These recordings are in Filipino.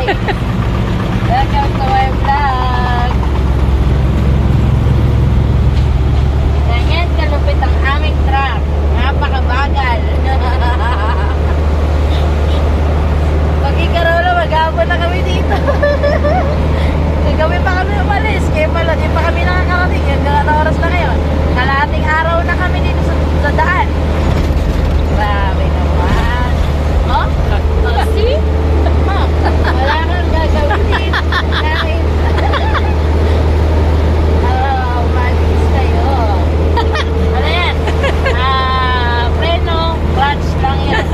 guys! Welcome to my vlog! Ganyan kalupit ang aming truck. Napakabagal. Pag-ikarolo, mag-aabot na kami dito. Gabi pa kami umalis. Kaya pala, di pa kami nakakarating. Hanggang na oras na ngayon. Kalahating araw na kami dito sa daan. Grabe naman. Oh? Oh, see? Oh, wala kang gagawin. Kahit magis kayo. Ano yan? Preno, clutch lang yan.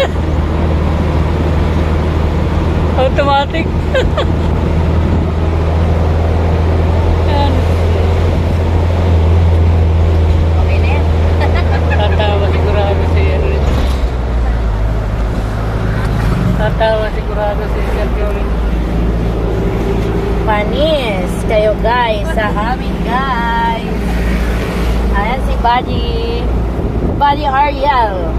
Automatic. Yan. Okay na yan. Tatawa sigurado si Erwin. Tatawa sigurado si Erwin. Panis kayo guys sa amin guys. Ayan si Buddy Ariel.